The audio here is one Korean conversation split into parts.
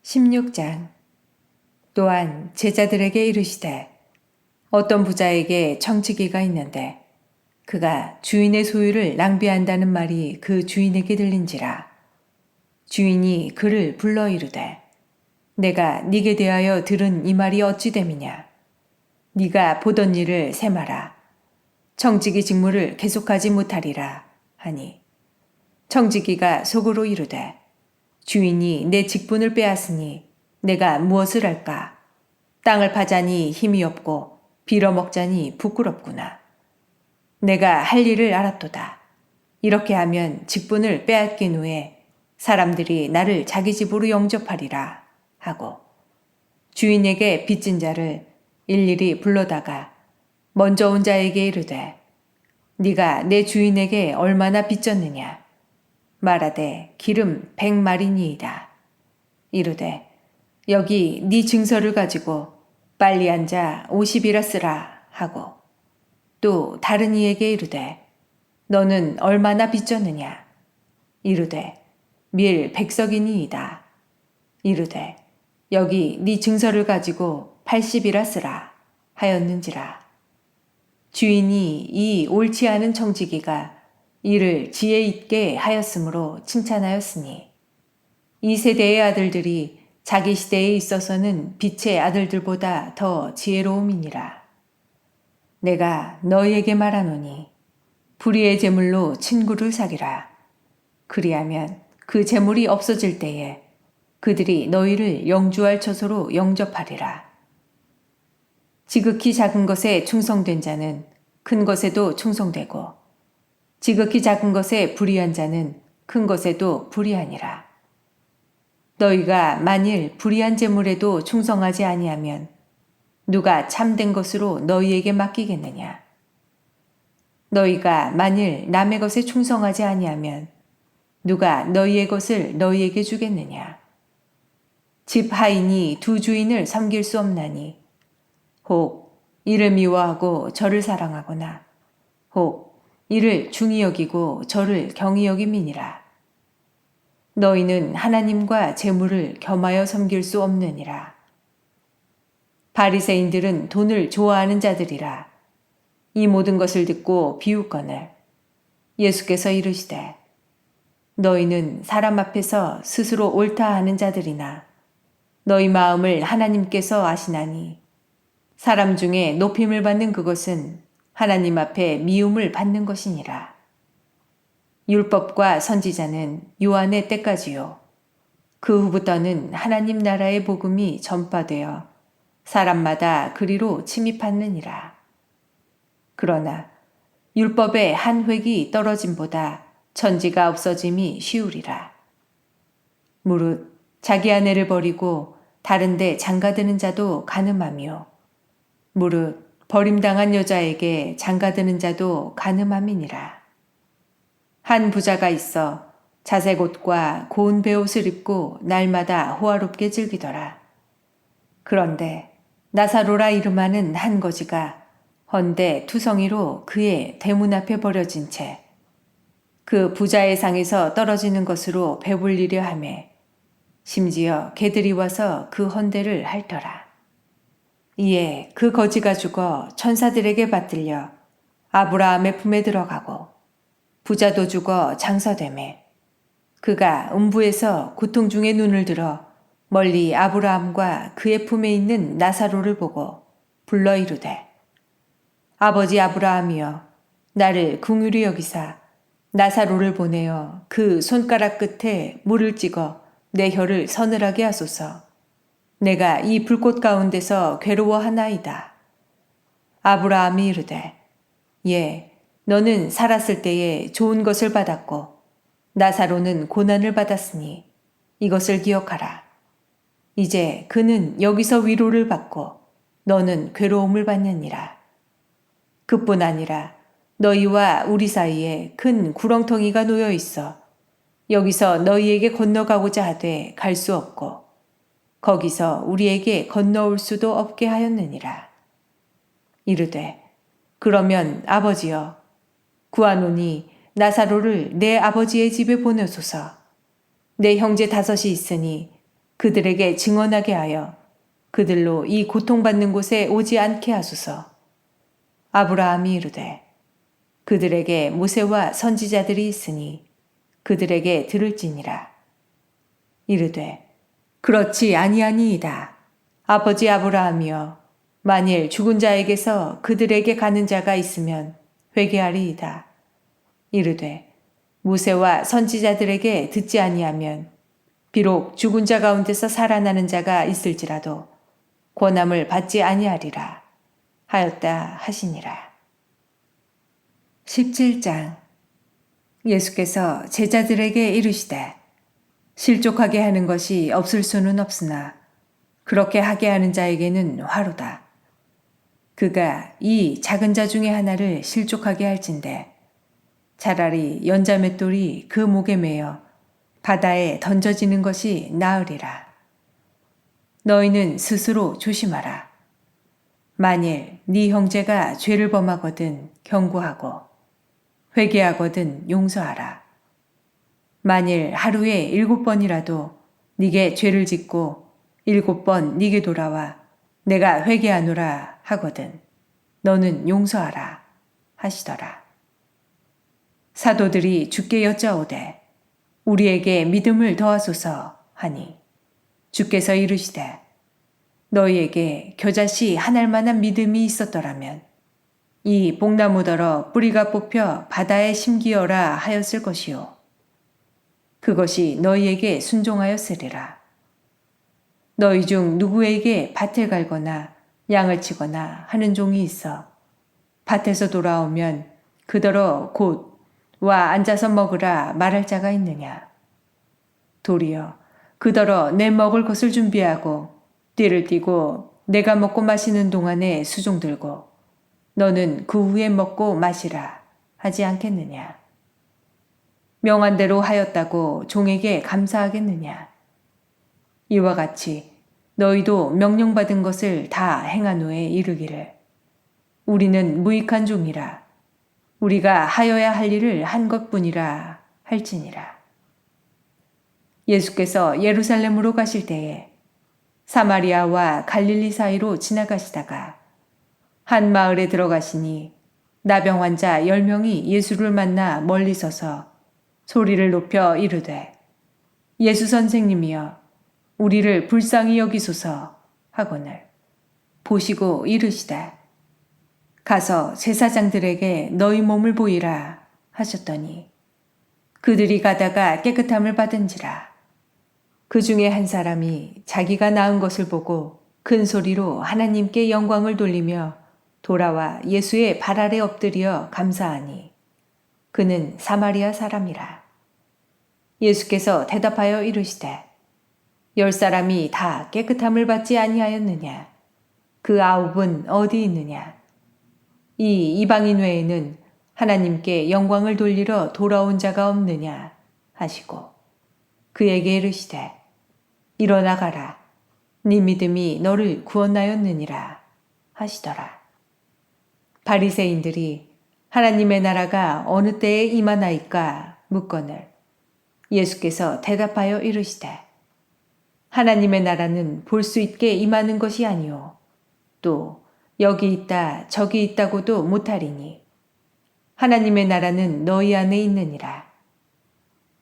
16장. 또한 제자들에게 이르시되 어떤 부자에게 청지기가 있는데 그가 주인의 소유를 낭비한다는 말이 그 주인에게 들린지라. 주인이 그를 불러 이르되 내가 네게 대하여 들은 이 말이 어찌 됨이냐. 네가 보던 일을 세마라. 청지기 직무를 계속하지 못하리라 하니, 청지기가 속으로 이르되 주인이 내 직분을 빼앗으니 내가 무엇을 할까. 땅을 파자니 힘이 없고 빌어먹자니 부끄럽구나. 내가 할 일을 알았도다. 이렇게 하면 직분을 빼앗긴 후에 사람들이 나를 자기 집으로 영접하리라 하고, 주인에게 빚진 자를 일일이 불러다가 먼저 온 자에게 이르되 네가 내 주인에게 얼마나 빚졌느냐. 말하되 기름 100마리니이다. 이르되 여기 네 증서를 가지고 빨리 앉아 50이라 쓰라 하고, 또 다른 이에게 이르되 너는 얼마나 빚졌느냐. 이르되 밀 100석이니이다. 이르되 여기 네 증서를 가지고 80이라 쓰라 하였는지라. 주인이 이 옳지 않은 청지기가 이를 지혜 있게 하였으므로 칭찬하였으니, 이 세대의 아들들이 자기 시대에 있어서는 빛의 아들들보다 더 지혜로움이니라. 내가 너희에게 말하노니 불의의 재물로 친구를 사귀라. 그리하면 그 재물이 없어질 때에 그들이 너희를 영주할 처소로 영접하리라. 지극히 작은 것에 충성된 자는 큰 것에도 충성되고, 지극히 작은 것에 불의한 자는 큰 것에도 불의하니라. 너희가 만일 불의한 재물에도 충성하지 아니하면 누가 참된 것으로 너희에게 맡기겠느냐. 너희가 만일 남의 것에 충성하지 아니하면 누가 너희의 것을 너희에게 주겠느냐. 집 하인이 두 주인을 섬길 수 없나니, 혹 이를 미워하고 저를 사랑하거나 혹 이를 중히 여기고 저를 경히 여김이니라. 너희는 하나님과 재물을 겸하여 섬길 수 없느니라. 바리새인들은 돈을 좋아하는 자들이라. 이 모든 것을 듣고 비웃거늘 예수께서 이르시되 너희는 사람 앞에서 스스로 옳다 하는 자들이나 너희 마음을 하나님께서 아시나니, 사람 중에 높임을 받는 그것은 하나님 앞에 미움을 받는 것이니라. 율법과 선지자는 요한의 때까지요. 그 후부터는 하나님 나라의 복음이 전파되어 사람마다 그리로 침입하느니라. 그러나 율법의 한 획이 떨어짐보다 천지가 없어짐이 쉬우리라. 무릇 자기 아내를 버리고 다른 데 장가드는 자도 가늠하며, 무릇 버림당한 여자에게 장가드는 자도 가늠함이니라. 한 부자가 있어 자색 옷과 고운 베옷을 입고 날마다 호화롭게 즐기더라. 그런데 나사로라 이름하는 한 거지가 헌데 투성이로 그의 대문 앞에 버려진 채 그 부자의 상에서 떨어지는 것으로 배불리려 하매 심지어 개들이 와서 그 헌데를 핥더라. 이에 그 거지가 죽어 천사들에게 받들려 아브라함의 품에 들어가고, 부자도 죽어 장사되매 그가 음부에서 고통 중에 눈을 들어 멀리 아브라함과 그의 품에 있는 나사로를 보고 불러 이르되 아버지 아브라함이여, 나를 긍휼히 여기사 나사로를 보내어 그 손가락 끝에 물을 찍어 내 혀를 서늘하게 하소서. 내가 이 불꽃 가운데서 괴로워하나이다. 아브라함이 이르되 예, 너는 살았을 때에 좋은 것을 받았고 나사로는 고난을 받았으니 이것을 기억하라. 이제 그는 여기서 위로를 받고 너는 괴로움을 받느니라. 그뿐 아니라 너희와 우리 사이에 큰 구렁텅이가 놓여 있어 여기서 너희에게 건너가고자 하되 갈 수 없고 거기서 우리에게 건너올 수도 없게 하였느니라. 이르되 그러면 아버지여, 구하노니 나사로를 내 아버지의 집에 보내소서. 내 형제 5이 있으니 그들에게 증언하게 하여 그들로 이 고통받는 곳에 오지 않게 하소서. 아브라함이 이르되 그들에게 모세와 선지자들이 있으니 그들에게 들을지니라. 이르되 그렇지 아니하니이다. 아버지 아브라함이여, 만일 죽은 자에게서 그들에게 가는 자가 있으면 회개하리이다. 이르되 모세와 선지자들에게 듣지 아니하면 비록 죽은 자 가운데서 살아나는 자가 있을지라도 권함을 받지 아니하리라 하였다 하시니라. 17장. 예수께서 제자들에게 이르시되 실족하게 하는 것이 없을 수는 없으나 그렇게 하게 하는 자에게는 화로다. 그가 이 작은 자 중에 하나를 실족하게 할진대 차라리 연자맷돌이 그 목에 매여 바다에 던져지는 것이 나으리라. 너희는 스스로 조심하라. 만일 네 형제가 죄를 범하거든 경고하고 회개하거든 용서하라. 만일 하루에 7번이라도 네게 죄를 짓고 7번 네게 돌아와 내가 회개하노라 하거든 너는 용서하라 하시더라. 사도들이 주께 여짜오되 우리에게 믿음을 더하소서 하니 주께서 이르시되 너희에게 겨자씨 한 알만한 믿음이 있었더라면 이 복나무더러 뿌리가 뽑혀 바다에 심기어라 하였을 것이요 그것이 너희에게 순종하였으리라. 너희 중 누구에게 밭을 갈거나 양을 치거나 하는 종이 있어 밭에서 돌아오면 그더러 곧 와 앉아서 먹으라 말할 자가 있느냐. 도리어 그더러 내 먹을 것을 준비하고 띠를 띠고 내가 먹고 마시는 동안에 수종 들고 너는 그 후에 먹고 마시라 하지 않겠느냐. 명한 대로 하였다고 종에게 감사하겠느냐. 이와 같이 너희도 명령받은 것을 다 행한 후에 이르기를 우리는 무익한 종이라 우리가 하여야 할 일을 한 것뿐이라 할지니라. 예수께서 예루살렘으로 가실 때에 사마리아와 갈릴리 사이로 지나가시다가 한 마을에 들어가시니 나병 환자 10명이 예수를 만나 멀리 서서 소리를 높여 이르되 예수 선생님이여 우리를 불쌍히 여기소서 하거늘 보시고 이르시되 가서 제사장들에게 너희 몸을 보이라 하셨더니 그들이 가다가 깨끗함을 받은지라. 그 중에 한 사람이 자기가 나은 것을 보고 큰 소리로 하나님께 영광을 돌리며 돌아와 예수의 발 아래 엎드려 감사하니 그는 사마리아 사람이라. 예수께서 대답하여 이르시되 10사람이 다 깨끗함을 받지 아니하였느냐. 그 9은 어디 있느냐. 이 이방인 외에는 하나님께 영광을 돌리러 돌아온 자가 없느냐 하시고 그에게 이르시되 일어나 가라. 네 믿음이 너를 구원하였느니라 하시더라. 바리새인들이 하나님의 나라가 어느 때에 임하나이까 묻거늘 예수께서 대답하여 이르시되 하나님의 나라는 볼 수 있게 임하는 것이 아니오 또 여기 있다 저기 있다고도 못하리니 하나님의 나라는 너희 안에 있느니라.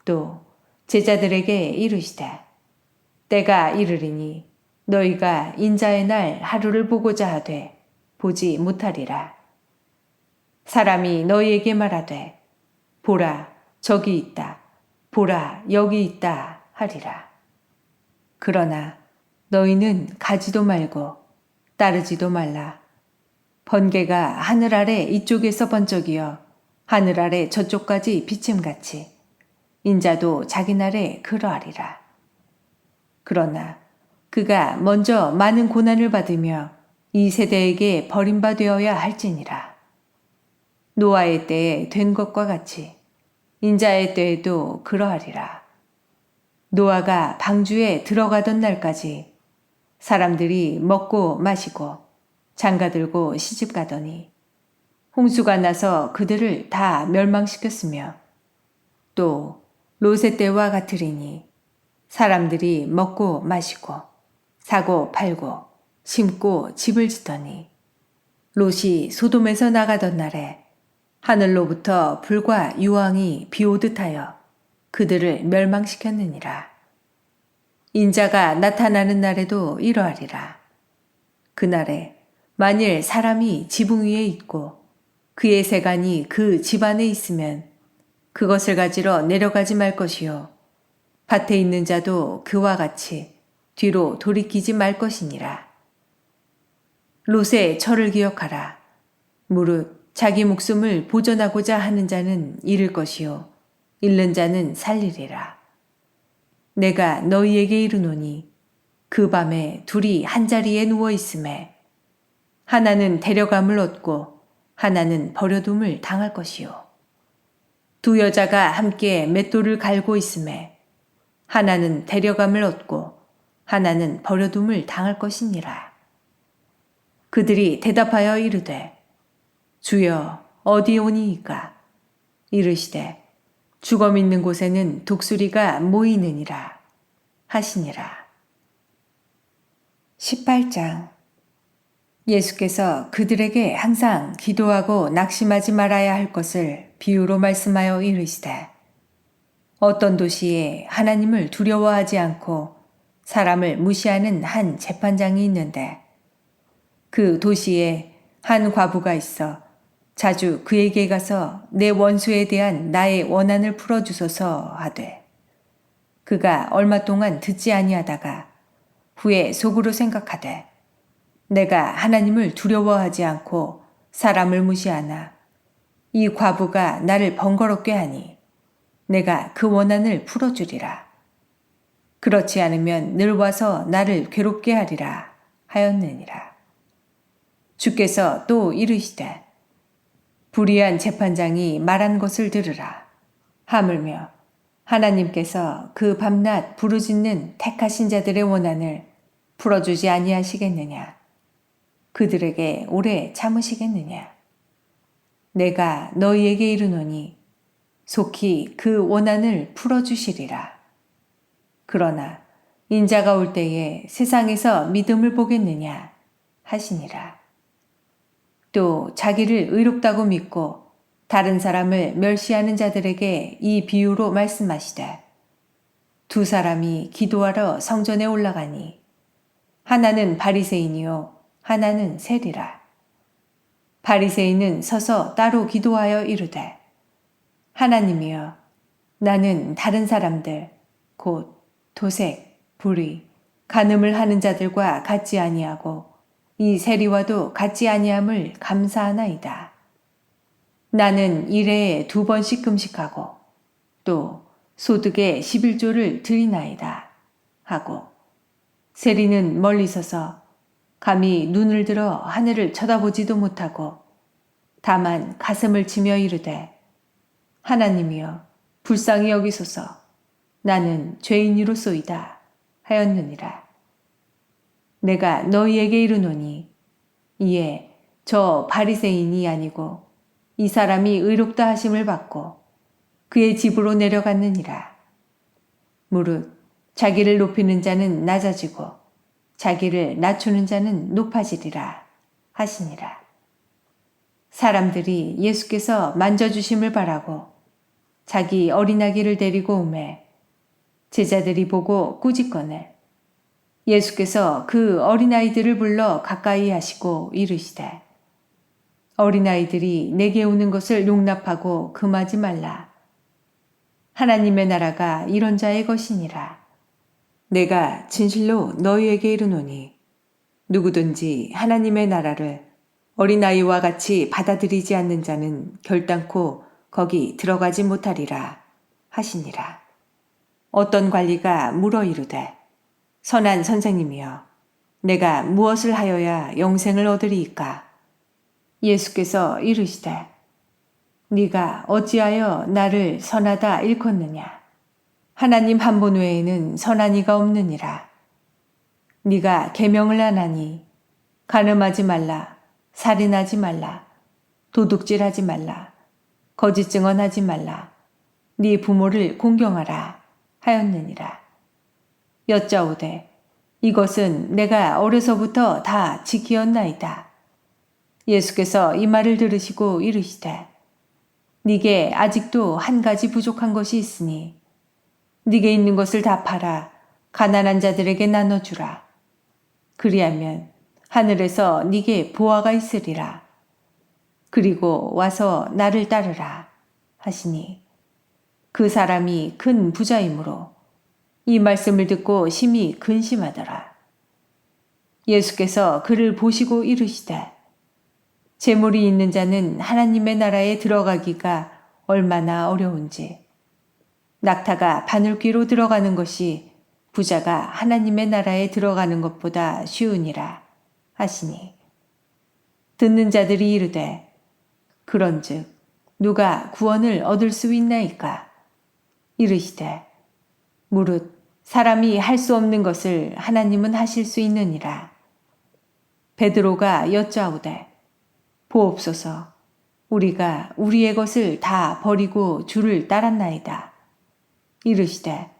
또 제자들에게 이르시되 때가 이르리니 너희가 인자의 날 하루를 보고자 하되 보지 못하리라. 사람이 너희에게 말하되 보라 저기 있다 보라 여기 있다 하리라. 그러나 너희는 가지도 말고 따르지도 말라. 번개가 하늘 아래 이쪽에서 번쩍이어 하늘 아래 저쪽까지 비침같이 인자도 자기 날에 그러하리라. 그러나 그가 먼저 많은 고난을 받으며 이 세대에게 버림받되어야 할지니라. 노아의 때에 된 것과 같이 인자의 때에도 그러하리라. 노아가 방주에 들어가던 날까지 사람들이 먹고 마시고 장가들고 시집가더니 홍수가 나서 그들을 다 멸망시켰으며 또 롯의 때와 같으리니 사람들이 먹고 마시고 사고 팔고 심고 집을 짓더니 롯이 소돔에서 나가던 날에 하늘로부터 불과 유황이 비오듯 하여 그들을 멸망시켰느니라. 인자가 나타나는 날에도 이러하리라. 그날에 만일 사람이 지붕 위에 있고 그의 세간이 그 집안에 있으면 그것을 가지러 내려가지 말 것이요 밭에 있는 자도 그와 같이 뒤로 돌이키지 말 것이니라. 롯의 철을 기억하라. 무릇 자기 목숨을 보존하고자 하는 자는 잃을 것이요 잃는 자는 살리리라. 내가 너희에게 이르노니 그 밤에 둘이 한자리에 누워 있음에 하나는 데려감을 얻고 하나는 버려둠을 당할 것이요 두 여자가 함께 맷돌을 갈고 있음에 하나는 데려감을 얻고 하나는 버려둠을 당할 것이니라. 그들이 대답하여 이르되 주여 어디 오니이까? 이르시되 죽어 있는 곳에는 독수리가 모이느니라 하시니라. 18장. 예수께서 그들에게 항상 기도하고 낙심하지 말아야 할 것을 비유로 말씀하여 이르시되 어떤 도시에 하나님을 두려워하지 않고 사람을 무시하는 한 재판장이 있는데 그 도시에 한 과부가 있어 자주 그에게 가서 내 원수에 대한 나의 원한을 풀어주소서 하되 그가 얼마 동안 듣지 아니하다가 후에 속으로 생각하되 내가 하나님을 두려워하지 않고 사람을 무시하나 이 과부가 나를 번거롭게 하니 내가 그 원한을 풀어주리라. 그렇지 않으면 늘 와서 나를 괴롭게 하리라 하였느니라. 주께서 또 이르시되 불의한 재판장이 말한 것을 들으라. 하물며 하나님께서 그 밤낮 부르짖는 택하신 자들의 원한을 풀어주지 아니하시겠느냐? 그들에게 오래 참으시겠느냐? 내가 너희에게 이르노니 속히 그 원한을 풀어주시리라. 그러나 인자가 올 때에 세상에서 믿음을 보겠느냐 하시니라. 또 자기를 의롭다고 믿고 다른 사람을 멸시하는 자들에게 이 비유로 말씀하시되 두 사람이 기도하러 성전에 올라가니 하나는 바리새인이요 하나는 세리라. 바리새인은 서서 따로 기도하여 이르되 하나님이여 나는 다른 사람들 곧 도색, 불의, 간음을 하는 자들과 같지 아니하고 이 세리와도 같지 아니함을 감사하나이다. 나는 일해에 2번씩 금식하고 또 소득의 11조를 드리나이다 하고 세리는 멀리 서서 감히 눈을 들어 하늘을 쳐다보지도 못하고 다만 가슴을 치며 이르되 하나님이여 불쌍히 여기소서 나는 죄인이로소이다 하였느니라. 내가 너희에게 이르노니 이에 저 바리새인이 아니고 이 사람이 의롭다 하심을 받고 그의 집으로 내려갔느니라. 무릇 자기를 높이는 자는 낮아지고 자기를 낮추는 자는 높아지리라 하시니라. 사람들이 예수께서 만져주심을 바라고 자기 어린아기를 데리고 오매 제자들이 보고 꾸짖거늘 예수께서 그 어린아이들을 불러 가까이 하시고 이르시되 어린아이들이 내게 오는 것을 용납하고 금하지 말라. 하나님의 나라가 이런 자의 것이니라. 내가 진실로 너희에게 이르노니 누구든지 하나님의 나라를 어린아이와 같이 받아들이지 않는 자는 결단코 거기 들어가지 못하리라 하시니라. 어떤 관리가 물어 이르되 선한 선생님이여 내가 무엇을 하여야 영생을 얻으리이까? 예수께서 이르시되 네가 어찌하여 나를 선하다 일컫느냐? 하나님 한 분 외에는 선한 이가 없느니라. 네가 계명을 안 하니 간음하지 말라, 살인하지 말라, 도둑질하지 말라, 거짓 증언하지 말라, 네 부모를 공경하라 하였느니라. 여짜오되 이것은 내가 어려서부터 다 지키었나이다. 예수께서 이 말을 들으시고 이르시되 네게 아직도 한 가지 부족한 것이 있으니 네게 있는 것을 다 팔아 가난한 자들에게 나눠주라. 그리하면 하늘에서 네게 보화가 있으리라. 그리고 와서 나를 따르라 하시니 그 사람이 큰 부자이므로 이 말씀을 듣고 심히 근심하더라. 예수께서 그를 보시고 이르시되 재물이 있는 자는 하나님의 나라에 들어가기가 얼마나 어려운지 낙타가 바늘귀로 들어가는 것이 부자가 하나님의 나라에 들어가는 것보다 쉬우니라 하시니 듣는 자들이 이르되 그런즉 누가 구원을 얻을 수 있나이까? 이르시되 무릇 사람이 할 수 없는 것을 하나님은 하실 수 있느니라. 베드로가 여짜오되 보옵소서 우리가 우리의 것을 다 버리고 주를 따랐나이다. 이르시되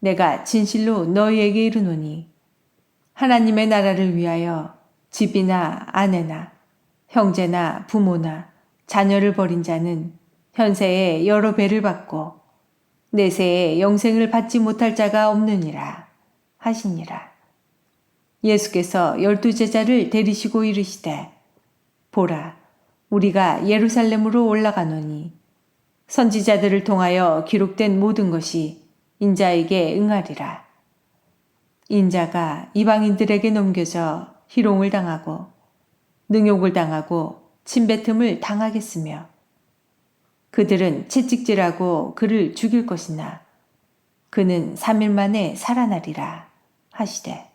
내가 진실로 너희에게 이르노니 하나님의 나라를 위하여 집이나 아내나 형제나 부모나 자녀를 버린 자는 현세에 여러 배를 받고 내세에 영생을 받지 못할 자가 없느니라 하시니라. 예수께서 12 제자를 데리시고 이르시되 보라 우리가 예루살렘으로 올라가노니 선지자들을 통하여 기록된 모든 것이 인자에게 응하리라. 인자가 이방인들에게 넘겨져 희롱을 당하고 능욕을 당하고 침뱉음을 당하겠으며 그들은 채찍질하고 그를 죽일 것이나 그는 3일 만에 살아나리라 하시되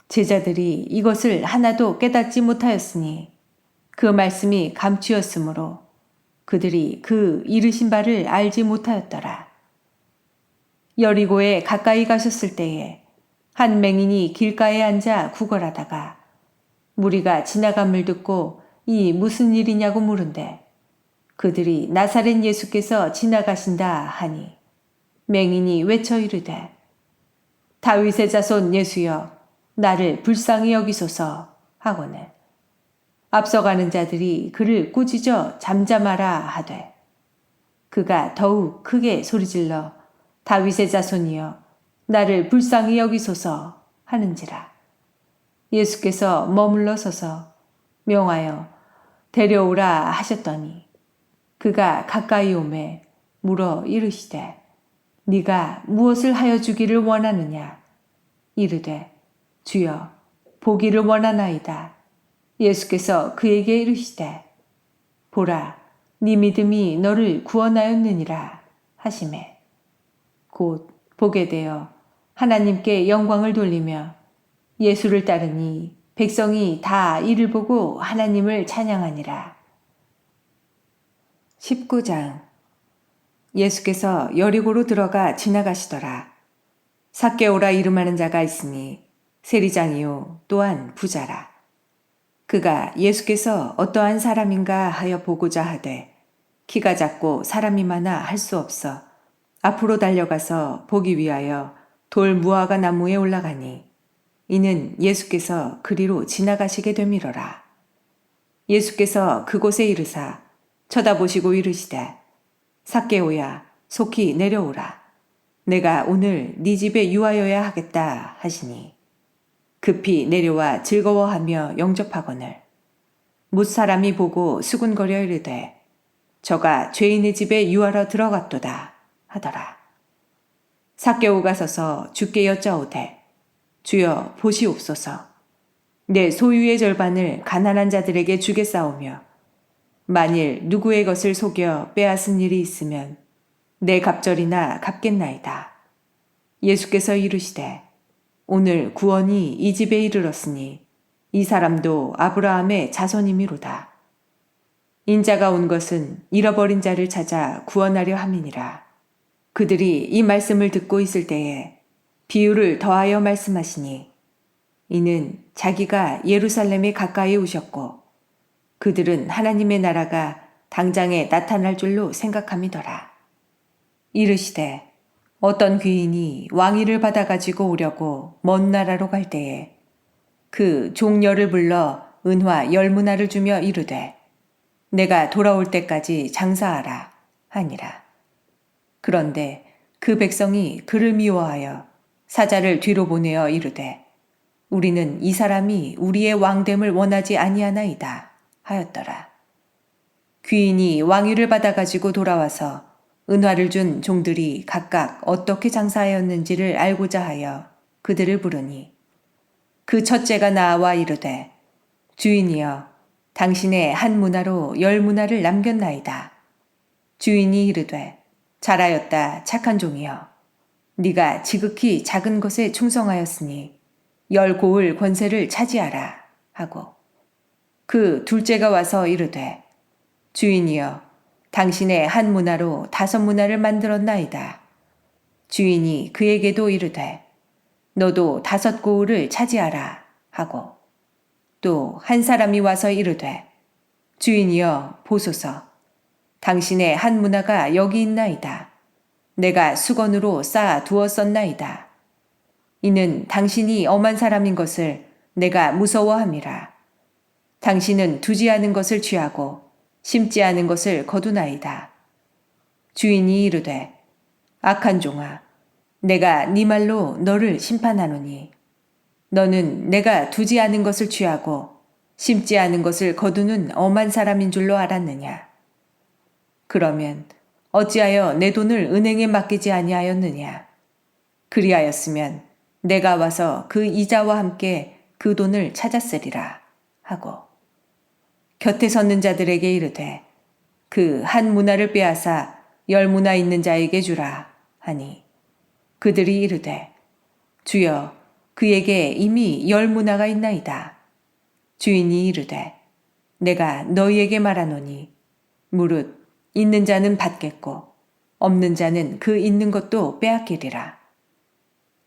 제자들이 이것을 하나도 깨닫지 못하였으니 그 말씀이 감추었으므로 그들이 그 이르신 바를 알지 못하였더라. 여리고에 가까이 가셨을 때에 한 맹인이 길가에 앉아 구걸하다가 무리가 지나감을 듣고 이 무슨 일이냐고 물은데 그들이 나사렛 예수께서 지나가신다 하니 맹인이 외쳐 이르되 다윗의 자손 예수여 나를 불쌍히 여기소서 하거늘 앞서가는 자들이 그를 꾸짖어 잠잠하라 하되 그가 더욱 크게 소리질러 다윗의 자손이여 나를 불쌍히 여기소서 하는지라. 예수께서 머물러 서서 명하여 데려오라 하셨더니 그가 가까이 오매 물어 이르시되 네가 무엇을 하여 주기를 원하느냐? 이르되 주여 보기를 원하나이다. 예수께서 그에게 이르시되 보라 네 믿음이 너를 구원하였느니라 하시매 곧 보게 되어 하나님께 영광을 돌리며 예수를 따르니 백성이 다 이를 보고 하나님을 찬양하니라. 19장 예수께서 여리고로 들어가 지나가시더라. 삭개오라 이름하는 자가 있으니 세리장이요 또한 부자라. 그가 예수께서 어떠한 사람인가 하여 보고자 하되 키가 작고 사람이 많아 할 수 없어 앞으로 달려가서 보기 위하여 돌 무화과 나무에 올라가니 이는 예수께서 그리로 지나가시게 되밀어라. 예수께서 그곳에 이르사 쳐다보시고 이르시되 삭개오야 속히 내려오라. 내가 오늘 네 집에 유하여야 하겠다 하시니 급히 내려와 즐거워하며 영접하거늘 뭇사람이 보고 수군거려 이르되 저가 죄인의 집에 유하러 들어갔도다 하더라. 삭개오가 서서 주께 여짜오되 주여 보시옵소서. 내 소유의 절반을 가난한 자들에게 주겠사오며 만일 누구의 것을 속여 빼앗은 일이 있으면 내 갑절이나 갚겠나이다. 예수께서 이르시되 오늘 구원이 이 집에 이르렀으니 이 사람도 아브라함의 자손이미로다. 인자가 온 것은 잃어버린 자를 찾아 구원하려 함이니라. 그들이 이 말씀을 듣고 있을 때에 비유를 더하여 말씀하시니 이는 자기가 예루살렘에 가까이 오셨고 그들은 하나님의 나라가 당장에 나타날 줄로 생각함이더라. 이르시되 어떤 귀인이 왕위를 받아가지고 오려고 먼 나라로 갈 때에 그 종려를 불러 은화 10문화를 주며 이르되 내가 돌아올 때까지 장사하라 하니라. 그런데 그 백성이 그를 미워하여 사자를 뒤로 보내어 이르되 우리는 이 사람이 우리의 왕됨을 원하지 아니하나이다 하였더라. 귀인이 왕위를 받아가지고 돌아와서 은화를 준 종들이 각각 어떻게 장사하였는지를 알고자 하여 그들을 부르니 그 첫째가 나와 이르되 주인이여 당신의 한 문화로 10문화를 남겼나이다. 주인이 이르되 잘하였다 착한 종이여 네가 지극히 작은 것에 충성하였으니 10고을 권세를 차지하라 하고 그 둘째가 와서 이르되 주인이여 당신의 한 문화로 5문화를 만들었나이다. 주인이 그에게도 이르되 너도 5고을을 차지하라 하고 또 한 사람이 와서 이르되 주인이여 보소서 당신의 한 문화가 여기 있나이다. 내가 수건으로 쌓아 두었었나이다. 이는 당신이 엄한 사람인 것을 내가 무서워함이라. 당신은 두지 않은 것을 취하고 심지 않은 것을 거두나이다. 주인이 이르되 악한 종아 내가 네 말로 너를 심판하노니 너는 내가 두지 않은 것을 취하고 심지 않은 것을 거두는 엄한 사람인 줄로 알았느냐. 그러면 어찌하여 내 돈을 은행에 맡기지 아니하였느냐. 그리하였으면 내가 와서 그 이자와 함께 그 돈을 찾았으리라 하고 곁에 섰는 자들에게 이르되 그 한 문화를 빼앗아 10문화 있는 자에게 주라 하니 그들이 이르되 주여 그에게 이미 10문화가 있나이다. 주인이 이르되 내가 너희에게 말하노니 무릇 있는 자는 받겠고 없는 자는 그 있는 것도 빼앗기리라.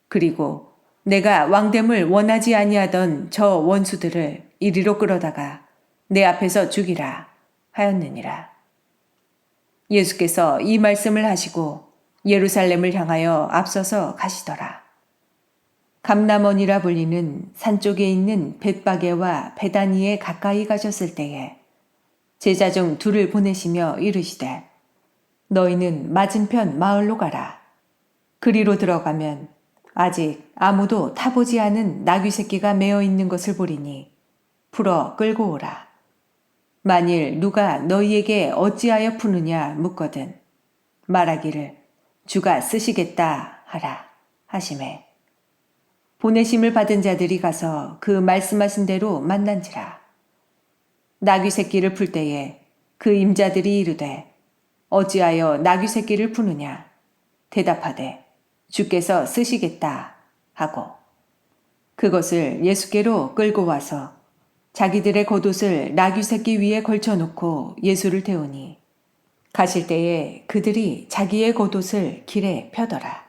그리고 내가 왕됨을 원하지 아니하던 저 원수들을 이리로 끌어다가 내 앞에서 죽이라 하였느니라. 예수께서 이 말씀을 하시고 예루살렘을 향하여 앞서서 가시더라. 감람원이라 불리는 산 쪽에 있는 벳바게와 베다니에 가까이 가셨을 때에 제자 중 둘을 보내시며 이르시되 너희는 맞은편 마을로 가라. 그리로 들어가면 아직 아무도 타보지 않은 나귀 새끼가 메어 있는 것을 보리니 풀어 끌고 오라. 만일 누가 너희에게 어찌하여 푸느냐 묻거든 말하기를 주가 쓰시겠다 하라 하시매 보내심을 받은 자들이 가서 그 말씀하신 대로 만난지라. 나귀 새끼를 풀 때에 그 임자들이 이르되 어찌하여 나귀 새끼를 푸느냐 대답하되 주께서 쓰시겠다 하고 그것을 예수께로 끌고 와서 자기들의 겉옷을 나귀 새끼 위에 걸쳐놓고 예수를 태우니 가실 때에 그들이 자기의 겉옷을 길에 펴더라.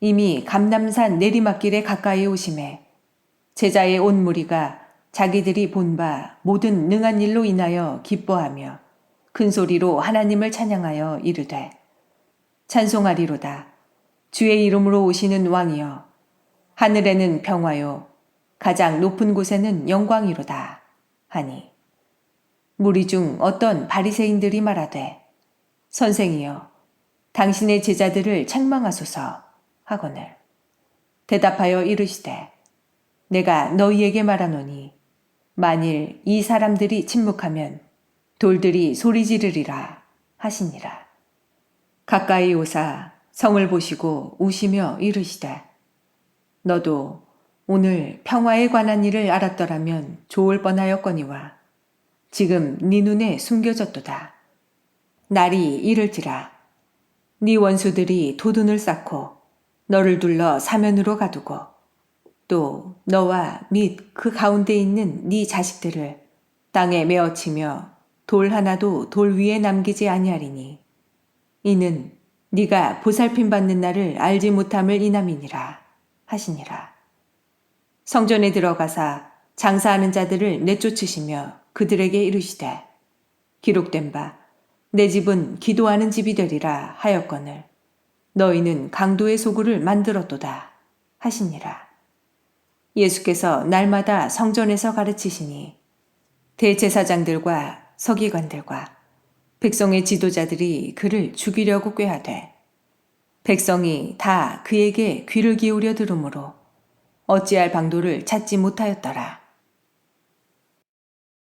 이미 감람산 내리막길에 가까이 오심에 제자의 온 무리가 자기들이 본 바 모든 능한 일로 인하여 기뻐하며 큰 소리로 하나님을 찬양하여 이르되 찬송하리로다. 주의 이름으로 오시는 왕이여 하늘에는 평화요 가장 높은 곳에는 영광이로다 하니 무리 중 어떤 바리새인들이 말하되 선생이여 당신의 제자들을 책망하소서 하거늘 대답하여 이르시되 내가 너희에게 말하노니 만일 이 사람들이 침묵하면 돌들이 소리 지르리라 하시니라. 가까이 오사 성을 보시고 우시며 이르시되 너도 오늘 평화에 관한 일을 알았더라면 좋을 뻔하였거니와 지금 네 눈에 숨겨졌도다. 날이 이를지라 네 원수들이 도둔을 쌓고 너를 둘러 사면으로 가두고 또 너와 및 그 가운데 있는 네 자식들을 땅에 메어치며 돌 하나도 돌 위에 남기지 아니하리니 이는 네가 보살핌 받는 날을 알지 못함을 인함이니라 하시니라. 성전에 들어가사 장사하는 자들을 내쫓으시며 그들에게 이르시되 기록된 바 내 집은 기도하는 집이 되리라 하였거늘 너희는 강도의 소굴을 만들었도다 하시니라. 예수께서 날마다 성전에서 가르치시니 대제사장들과 서기관들과 백성의 지도자들이 그를 죽이려고 꾀하되 백성이 다 그에게 귀를 기울여 들으므로 어찌할 방도를 찾지 못하였더라.